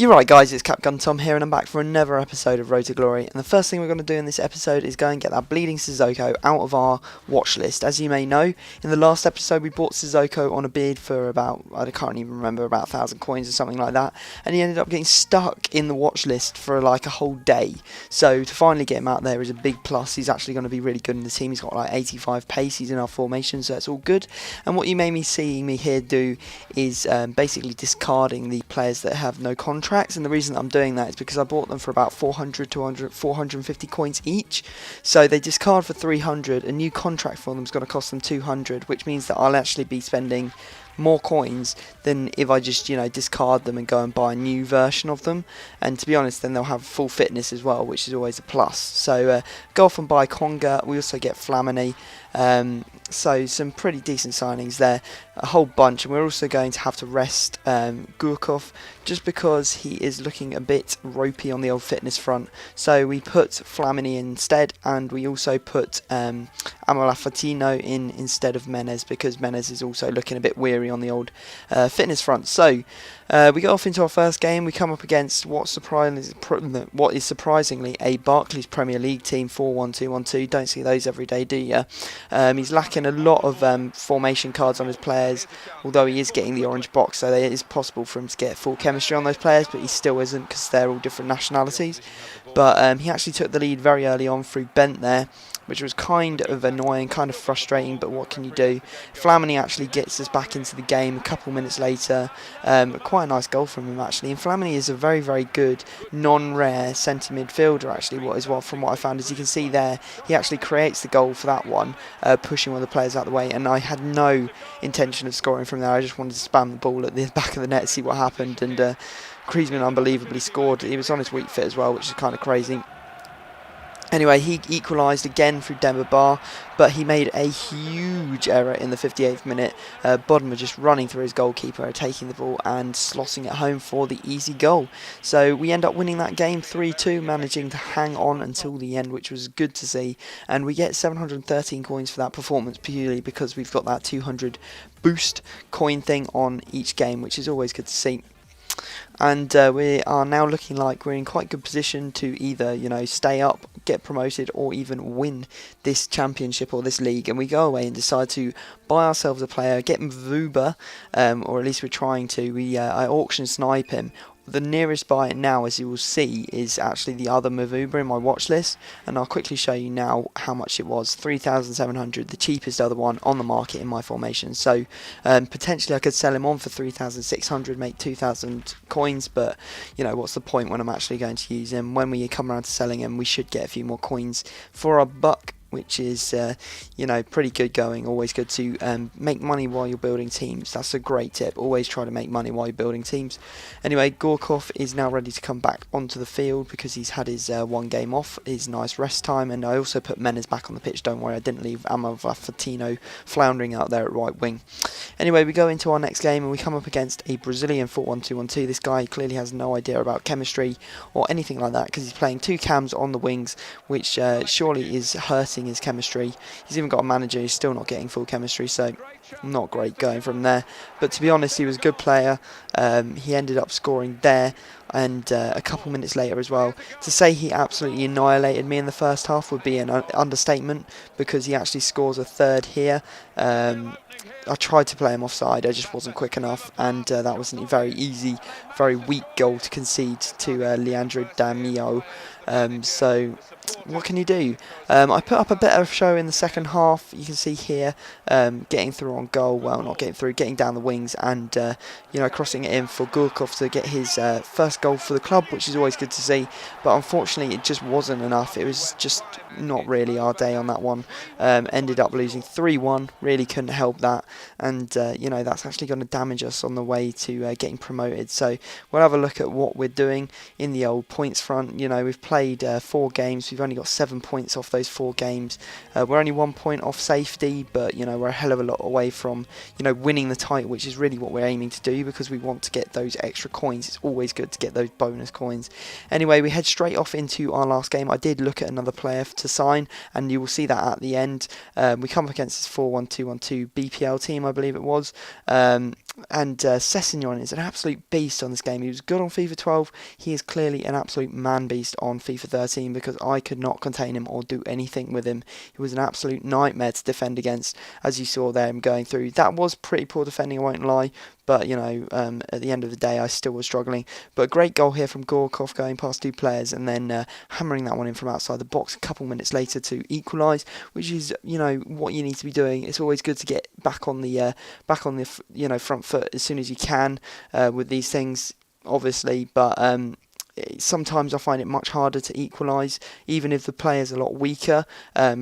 You're right guys, it's Capgun Tom here and I'm back for another episode of Road to Glory, and the first thing we're going to do in this episode is go and get that Bleeding Sissoko out of our watch list. As you may know, in the last episode we bought Sissoko on a bid for about, I can't even remember, about 1,000 coins or something like that, and he ended up getting stuck in the watch list for like a whole day. So to finally get him out there is a big plus. He's actually going to be really good in the team. He's got like 85 pace, he's in our formation, so it's all good. And what you may be seeing me here do is basically discarding the players that have no contracts, and the reason that I'm doing that is because I bought them for about 400, 200, 450 coins each, so they discard for 300. A new contract for them is going to cost them 200, which means that I'll actually be spending more coins than if I just, discard them and go and buy a new version of them. And to be honest, then they'll have full fitness as well, which is always a plus. So go off and buy Conga. We also get Flamini. So some pretty decent signings there, a whole bunch. And we're also going to have to rest Gurkov just because he is looking a bit ropey on the old fitness front. So we put Flamini instead, and we also put Amalafatino in instead of Menez, because Menez is also looking a bit weary on the old fitness front. So we go off into our first game. We come up against what is surprisingly a Barclays Premier League team, 4-1-2-1-2. Don't see those every day, do you? He's lacking a lot of formation cards on his players, although he is getting the orange box, so it is possible for him to get full chemistry on those players, but he still isn't because they're all different nationalities. But he actually took the lead very early on through Bent there, which was kind of annoying, kind of frustrating, but what can you do? Flamini actually gets us back into the game a couple minutes later. Quite a nice goal from him actually, and Flamini is a very, very good non-rare centre midfielder actually. From what I found, as you can see there, he actually creates the goal for that one, pushing one of the players out of the way, and I had no intention of scoring from there. I just wanted to spam the ball at the back of the net, see what happened, and Griezmann unbelievably scored. He was on his weak fit as well, which is kind of crazy. Anyway, he equalised again through Demba Ba, but he made a huge error in the 58th minute. Bodmer just running through his goalkeeper, taking the ball and slotting it home for the easy goal. So we end up winning that game 3-2, managing to hang on until the end, which was good to see. And we get 713 coins for that performance, purely because we've got that 200 boost coin thing on each game, which is always good to see. And we are now looking like we're in quite good position to either, stay up, get promoted, or even win this championship or this league. And we go away and decide to buy ourselves a player, get Mvuba, or at least we're trying to. I auction snipe him. The nearest buy now, as you will see, is actually the other Mvuba in my watch list, and I'll quickly show you now how much it was. 3,700, the cheapest other one on the market in my formation. So potentially I could sell him on for 3,600, make 2,000 coins, but what's the point when I'm actually going to use him? When we come around to selling him, we should get a few more coins for our buck, which is, pretty good going. Always good to make money while you're building teams. That's a great tip. Always try to make money while you're building teams. Anyway, Gorkov is now ready to come back onto the field because he's had his one game off, his nice rest time, and I also put Menez back on the pitch. Don't worry, I didn't leave Amavafatino floundering out there at right wing. Anyway, we go into our next game and we come up against a Brazilian 4-1-2-1-2. This guy clearly has no idea about chemistry or anything like that because he's playing two cams on the wings, which surely is hurting his chemistry. He's even got a manager who's still not getting full chemistry, so not great going from there. But to be honest, he was a good player. He ended up scoring there, and a couple minutes later as well. To say he absolutely annihilated me in the first half would be an understatement, because he actually scores a third here. I tried to play him offside, I just wasn't quick enough, and that was a very easy, very weak goal to concede to Leandro Damião. So what can you do? I put up a better show in the second half. You can see here, getting through on goal. Well, not getting through, getting down the wings, and crossing it in for Gurkov to get his first goal for the club, which is always good to see. But unfortunately, it just wasn't enough. It was just not really our day on that one. Ended up losing 3-1. Really couldn't help that, and that's actually going to damage us on the way to getting promoted. So we'll have a look at what we're doing in the old points front. We've played 4 games. We've only got 7 points off those 4 games. We're only 1 point off safety, but we're a hell of a lot away from winning the title, which is really what we're aiming to do, because we want to get those extra coins. It's always good to get those bonus coins. Anyway, we head straight off into our last game. I did look at another player to sign, and you will see that at the end. We come up against this 4-1-2-1-2 BPL team, I believe it was. Sessegnon is an absolute beast on this game. He was good on FIFA 12. He is clearly an absolute man beast on FIFA 13 because I could not contain him or do anything with him. He was an absolute nightmare to defend against, as you saw there him going through. That was pretty poor defending, I won't lie. But, at the end of the day, I still was struggling. But a great goal here from Gorkov going past two players and then hammering that one in from outside the box a couple minutes later to equalise, which is, what you need to be doing. It's always good to get back on the front foot as soon as you can with these things, obviously. But sometimes I find it much harder to equalise, even if the player's a lot weaker. A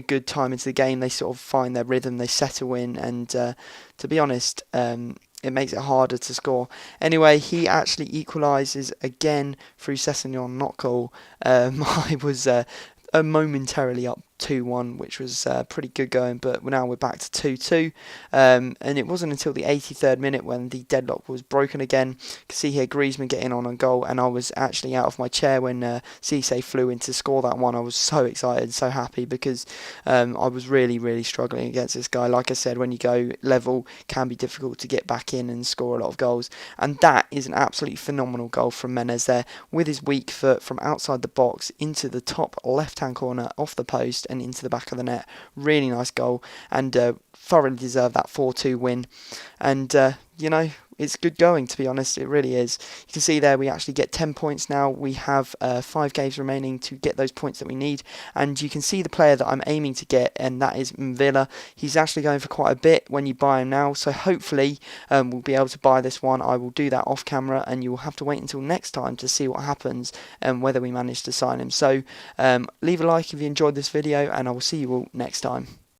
good time into the game, they sort of find their rhythm, they settle in, and to be honest, it makes it harder to score. Anyway, he actually equalises again through Sessegnon, not cool. I was momentarily up 2-1, which was pretty good going, but now we're back to 2-2. And it wasn't until the 83rd minute when the deadlock was broken again. You can see here Griezmann getting on goal, and I was actually out of my chair when Cisse flew in to score that one. I was so excited, so happy, because I was really, really struggling against this guy. Like I said, when you go level, it can be difficult to get back in and score a lot of goals. And that is an absolutely phenomenal goal from Menez there, with his weak foot from outside the box into the top left-hand corner off the post and into the back of the net. Really nice goal, and thoroughly deserved that 4-2 win. And it's good going, to be honest. It really is. You can see there we actually get 10 points now. We have 5 games remaining to get those points that we need, and you can see the player that I'm aiming to get, and that is Mvilla. He's actually going for quite a bit when you buy him now, so hopefully we'll be able to buy this one. I will do that off camera, and you will have to wait until next time to see what happens and whether we manage to sign him. So leave a like if you enjoyed this video, and I will see you all next time.